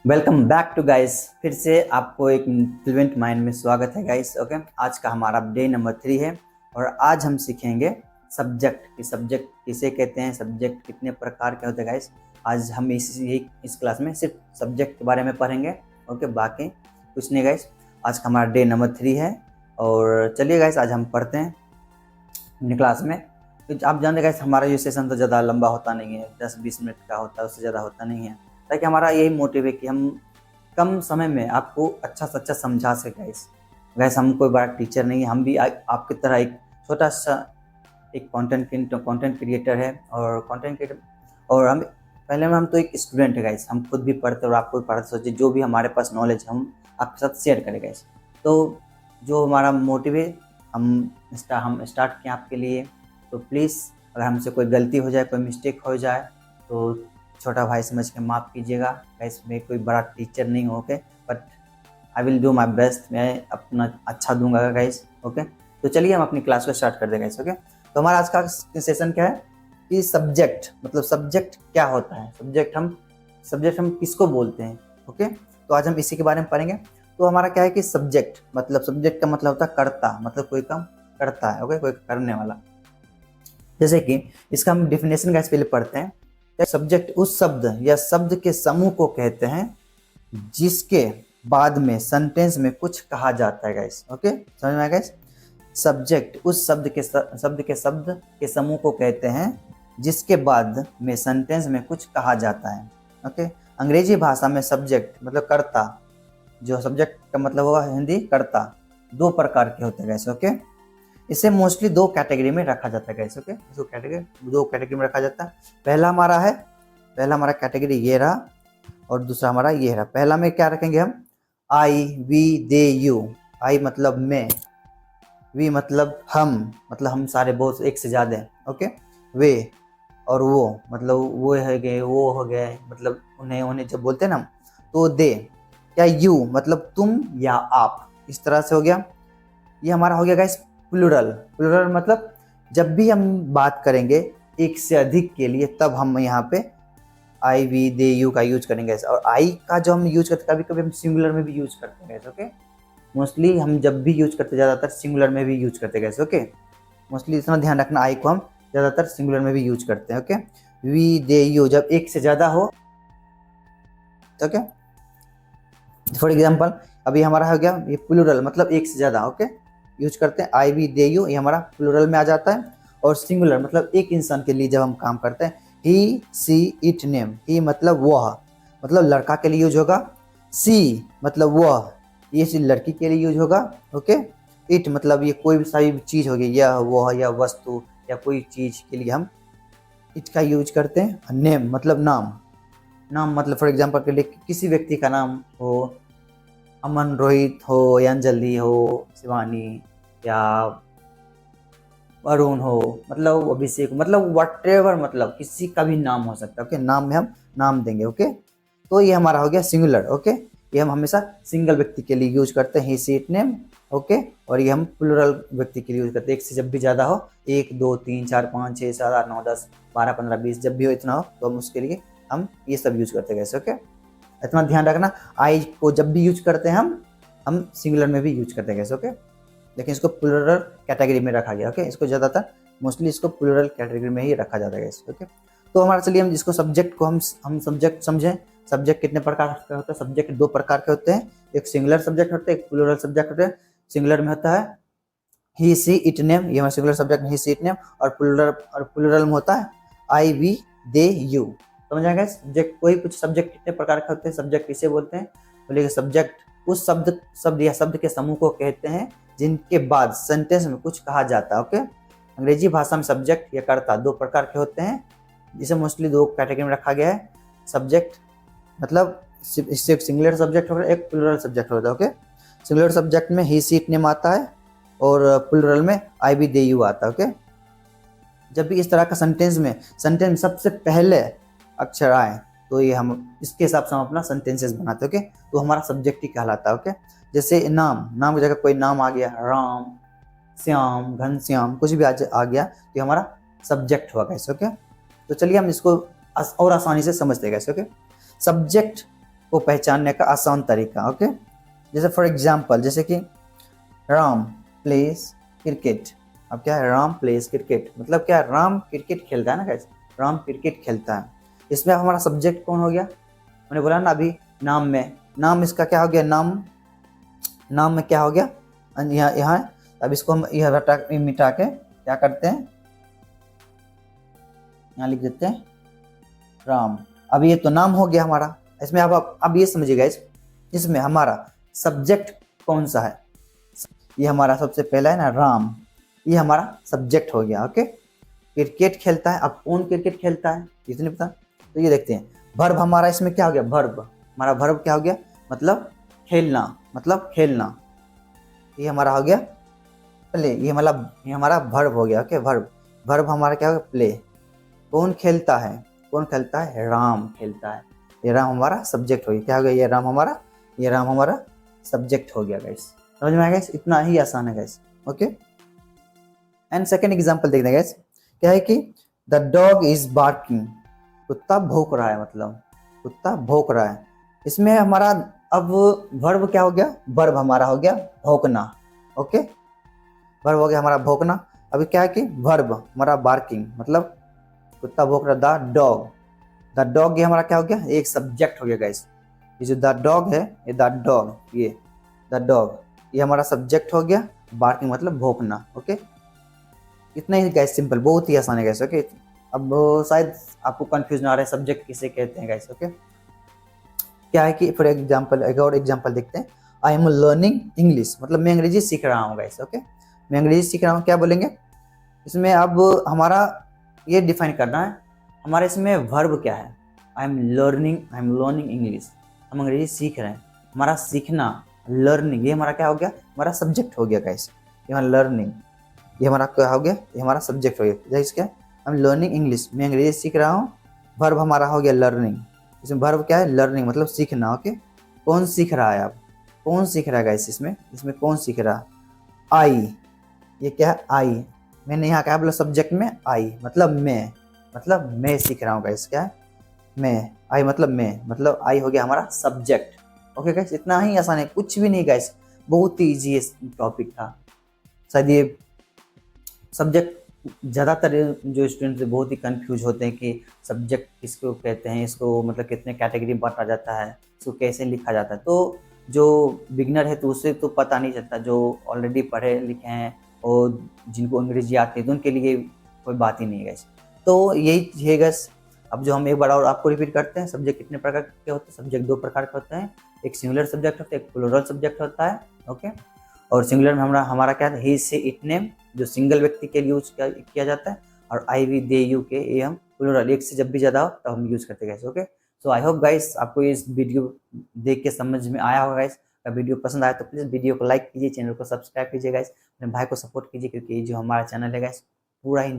Welcome back to guys. फिर से आपको एक फ्लुएंट माइंड में स्वागत है गाइस। ओके, आज का हमारा डे नंबर 3 है और आज हम सीखेंगे सब्जेक्ट कि सब्जेक्ट किसे कहते हैं, सब्जेक्ट कितने प्रकार के होते हैं गाइस। आज हम इस क्लास में सिर्फ सब्जेक्ट के बारे में पढ़ेंगे। ओके, बाकी कुछ नहीं गाइस। आज का हमारा डे नंबर 3 है और चलिए गाइस आज हम पढ़ते हैं अपनी क्लास में। तो आप जानते गाइस हमारा ये सेशन तो ज़्यादा लंबा होता नहीं है, 10-20 मिनट का होता है, उससे ज़्यादा होता नहीं है, ताकि हमारा यही मोटिव है कि हम कम समय में आपको अच्छा से अच्छा समझा सके गाइस। हम कोई बड़ा टीचर नहीं है, हम भी आपकी तरह एक छोटा सा एक कंटेंट क्रिएटर है और कंटेंट क्रिएटर और हम पहले में हम तो एक स्टूडेंट है गाइस। हम खुद भी पढ़ते और आपको भी पढ़ते, सोचिए जो भी हमारे पास नॉलेज हम आपके साथ शेयर करें गाइस। तो जो हमारा मोटिव है हम स्टार्ट किए आपके लिए। तो प्लीज़ अगर हमसे कोई गलती हो जाए, कोई मिस्टेक हो जाए तो छोटा भाई समझ के माफ़ कीजिएगा गाइस। मैं कोई बड़ा टीचर नहीं हूँ, okay, but I will do my best. मैं अपना अच्छा दूंगा गाइस। ओके, तो चलिए हम अपनी क्लास को स्टार्ट कर दें गाइस। ओके, तो हमारा आज का सेशन क्या है कि सब्जेक्ट, मतलब सब्जेक्ट क्या होता है, सब्जेक्ट हम किसको बोलते हैं। ओके, तो आज हम इसी के बारे में पढ़ेंगे। तो हमारा क्या है कि सब्जेक्ट का मतलब होता है कर्ता, मतलब कोई काम करता है। ओके, कोई करने वाला। जैसे कि इसका हम डिफिनेशन गाइस पहले पढ़ते हैं। सब्जेक्ट उस शब्द या शब्द के समूह को कहते हैं जिसके बाद में सेंटेंस में कुछ कहा जाता है गाइस। ओके, समझ में आया गाइस। सब्जेक्ट उस शब्द के समूह को कहते हैं जिसके बाद में सेंटेंस में कुछ कहा जाता है। ओके, अंग्रेजी भाषा में सब्जेक्ट मतलब कर्ता, जो सब्जेक्ट का मतलब होगा हिंदी कर्ता, दो प्रकार के होते हैं गाइस। ओके, इसे मोस्टली दो कैटेगरी में रखा जाता है गाइस। ओके, इसको दो कैटेगरी में रखा जाता है। पहला हमारा कैटेगरी ये रहा और दूसरा हमारा ये रहा। पहला में क्या रखेंगे हम, आई वी दे यू। आई मतलब मैं, वी मतलब हम सारे बहुत एक से ज्यादा है। ओके, वे और वो मतलब वो हो गए मतलब उन्हें जब बोलते हैं ना, तो दे या यू मतलब तुम या आप, इस तरह से हो गया। ये हमारा हो गया गाइस प्लूरल मतलब जब भी हम बात करेंगे एक से अधिक के लिए, तब हम यहाँ पे आई वी दे यू का यूज करेंगे। और आई का जो हम यूज करते, कभी कभी हम सिंगुलर में भी यूज करते हैं। ओके, मोस्टली हम जब भी यूज करते ज़्यादातर सिंगुलर में भी यूज करते हैं। ओके, मोस्टली इतना ध्यान रखना, आई को हम ज़्यादातर सिंगुलर में भी यूज करते हैं। ओके, वी दे यू जब एक से ज़्यादा हो। ओके, फॉर एग्जाम्पल अभी हमारा हो गया ये प्लूरल मतलब एक से ज़्यादा। ओके, यूज करते हैं आई वी दे यू, ये हमारा प्लूरल में आ जाता है। और सिंगुलर मतलब एक इंसान के लिए जब हम काम करते हैं, ही सी इट नेम। ही मतलब वह, मतलब लड़का के लिए यूज होगा। सी मतलब वह, ये सी लड़की के लिए यूज होगा। ओके, इट मतलब ये कोई भी सारी चीज़ होगी, यह वह या वस्तु या कोई चीज़ के लिए हम इट का यूज करते हैं। नेम मतलब नाम मतलब फॉर एग्जाम्पल के लिए किसी व्यक्ति का नाम हो, अमन, रोहित हो या अंजलि हो, शिवानी या अरुण हो, मतलब अभिषेक, मतलब व्हाटएवर, मतलब किसी का भी नाम हो सकता है। ओके, नाम में हम नाम देंगे। ओके, तो ये हमारा हो गया सिंगुलर। ओके, ये हम हमेशा सिंगल व्यक्ति के लिए यूज करते हैं, ही सी इट नेम। ओके, और ये हम प्लूरल व्यक्ति के लिए यूज करते हैं, एक से जब भी ज़्यादा हो, 1 2 3 4 5 6 7 8 9 10 12 15 20 जब भी हो इतना हो, तो हम उसके लिए हम ये सब यूज करते हैं। ओके, इतना ध्यान रखना, आई को जब भी यूज करते हैं हम सिंगुलर में भी यूज करते हैं। ओके, लेकिन इसको प्लूरल कैटेगरी में रखा गया। ओके, इसको ज़्यादातर मोस्टली इसको प्लूरल कैटेगरी में ही रखा जाता है। ओके, तो हमारा चलिए हम इसको सब्जेक्ट को हम सब्जेक्ट समझें। सब्जेक्ट कितने प्रकार के होते हैं, सब्जेक्ट दो प्रकार के होते हैं, एक सिंगुलर सब्जेक्ट होते हैं, एक प्लूरल सब्जेक्ट होते हैं। सिंगुलर में होता है ही सी इट नेम, ये हमारा singular subject he see it name, और प्लूरल में होता है आई वी दे यू। समझ आएगा। सब्जेक्ट कोई कुछ सब्जेक्ट कितने प्रकार के होते हैं, सब्जेक्ट किसे बोलते हैं, बोलिए सब्जेक्ट उस शब्द या शब्द के समूह को कहते हैं जिनके बाद सेंटेंस में कुछ कहा जाता है। ओके, अंग्रेजी भाषा में सब्जेक्ट या कर्ता दो प्रकार के होते हैं, जिसे मोस्टली दो कैटेगरी में रखा गया है। सब्जेक्ट मतलब इससे एक सिंगुलर सब्जेक्ट होता है, एक प्लूरल सब्जेक्ट होता है। ओके, सिंगुलर सब्जेक्ट में ही सी इट नेम आता है और प्लूरल में आई वी दे यू आता है। ओके, जब भी इस तरह का सेंटेंस में सबसे पहले अक्षर आए, तो ये हम इसके हिसाब से हम अपना सेंटेंसेस बनाते हैं। ओके, तो हमारा सब्जेक्ट ही कहलाता है। ओके, जैसे नाम की जगह कोई नाम आ गया, राम, श्याम, घनश्याम, कुछ भी आ गया, तो हमारा सब्जेक्ट हुआ। कैसे? ओके, तो चलिए हम इसको और आसानी से समझते हैं। कैसे? ओके, सब्जेक्ट को पहचानने का आसान तरीका। ओके, जैसे फॉर एग्जाम्पल, जैसे कि राम प्लेस क्रिकेट। अब क्या है, राम प्लेस क्रिकेट मतलब क्या है, राम क्रिकेट खेलता है ना गाइस, राम क्रिकेट खेलता है। इसमें अब हमारा सब्जेक्ट कौन हो गया, मैंने बोला ना अभी नाम में, नाम इसका क्या हो गया, नाम, नाम में क्या हो गया, यहाँ यहाँ। अब इसको हम यह मिटा के क्या करते हैं, यहाँ लिख देते हैं राम। अब ये तो नाम हो गया हमारा। इसमें अब ये समझिएगा, इसमें हमारा सब्जेक्ट कौन सा है, ये हमारा सबसे पहला है ना राम, ये हमारा सब्जेक्ट हो गया। ओके, क्रिकेट खेलता है, अब कौन क्रिकेट खेलता है इतने पता। तो ये देखते हैं, वर्ब हमारा इसमें क्या हो गया, वर्ब, हमारा वर्ब क्या हो गया, मतलब खेलना, मतलब खेलना। ये हमारा हो गया प्ले, ये हमारा वर्ब हो गया। ओके, वर्ब, वर्ब हमारा क्या हो गया, प्ले। कौन खेलता है, कौन खेलता है, राम खेलता है। ये राम हमारा सब्जेक्ट हो गया, क्या हो गया, ये राम हमारा सब्जेक्ट हो गया गाइस। समझ में आया गाइस, इतना ही आसान है guys. Okay, and second example देखते हैं गाइस, क्या है कि द डॉग इज बार्किंग, कुत्ता भौंक रहा है, मतलब कुत्ता भौंक रहा है। इसमें हमारा अब वर्ब क्या हो गया, वर्ब हमारा हो गया भौंकना। ओके, वर्ब हो गया हमारा भौंकना। अभी क्या है कि वर्ब हमारा बार्किंग, मतलब कुत्ता भौंक रहा, द डॉग, द डॉग, ये हमारा क्या हो गया, एक सब्जेक्ट हो गया गाइस। ये जो द डॉग है, ये द डॉग, ये द डॉग, ये हमारा सब्जेक्ट हो गया, बार्किंग मतलब भौंकना। ओके, इतना ही गाइस, सिंपल, बहुत ही आसान है गाइस। ओके, अब शायद आपको कंफ्यूजन आ रहा है सब्जेक्ट किसे कहते हैं गाइस। ओके, क्या है कि फॉर एग्जांपल एक और एग्जांपल देखते हैं, आई एम लर्निंग इंग्लिश, मतलब मैं अंग्रेजी सीख रहा हूँ गाइस। ओके, मैं अंग्रेजी सीख रहा हूँ, क्या बोलेंगे इसमें, अब हमारा ये डिफाइन करना है हमारा इसमें वर्ब क्या है, आई एम लर्निंग इंग्लिश, हम अंग्रेजी सीख रहे हैं। हमारा सीखना, लर्निंग, ये हमारा क्या हो गया, हमारा सब्जेक्ट हो गया गाइस। ये हमारा लर्निंग, ये हमारा क्या हो गया, ये हमारा सब्जेक्ट हो गया। जैसे क्या, आई एम लर्निंग इंग्लिश, मैं अंग्रेजी सीख रहा हूँ। वर्ब हमारा हो गया लर्निंग, इसमें वर्ब क्या है, लर्निंग मतलब सीखना। ओके, कौन सीख रहा है, अब कौन सीख रहा है गाइस, इसमें कौन सीख रहा है, आई, ये क्या है, आई, मैंने यहाँ क्या बोला सब्जेक्ट में, आई मतलब मैं सीख रहा हूँ गाइस, क्या है, मैं, आई मतलब मैं, मतलब आई हो गया हमारा सब्जेक्ट। ओके गाइस, इतना ही आसान है, कुछ भी नहीं गाइस, बहुत ही इजी टॉपिक था। शायद ये सब्जेक्ट ज़्यादातर जो स्टूडेंट्स बहुत ही कंफ्यूज होते हैं कि सब्जेक्ट किसको कहते हैं, इसको मतलब कितने कैटेगरी में बांटा जाता है, इसको कैसे लिखा जाता है। तो जो बिगनर है तो उसे तो पता नहीं चलता, जो ऑलरेडी पढ़े लिखे हैं और जिनको अंग्रेजी आती है तो उनके लिए कोई बात ही नहीं है गैस। तो यही है गैस। अब जो हम एक बार और आपको रिपीट करते हैं, सब्जेक्ट कितने प्रकार के होते हैं, सब्जेक्ट दो प्रकार के होते हैं, एक सिंगुलर सब्जेक्ट होता है, एक प्लूरल सब्जेक्ट होता है। ओके, और सिंगुलर में हमारा क्या है, ही से इट नेम, जो सिंगल व्यक्ति के लिए यूज किया जाता है, और आई वी दे यू के, ये हम प्लूरल, एक से जब भी ज़्यादा हो तब हम यूज़ करते हैं। Okay, so I hope guys आपको इस वीडियो देख के समझ में आया होगा गाइस। अगर वीडियो पसंद आया तो प्लीज़ वीडियो को लाइक कीजिए, चैनल को सब्सक्राइब कीजिए गाइस, अपने भाई को सपोर्ट कीजिए, क्योंकि ये जो हमारा चैनल है गाइस पूरा ही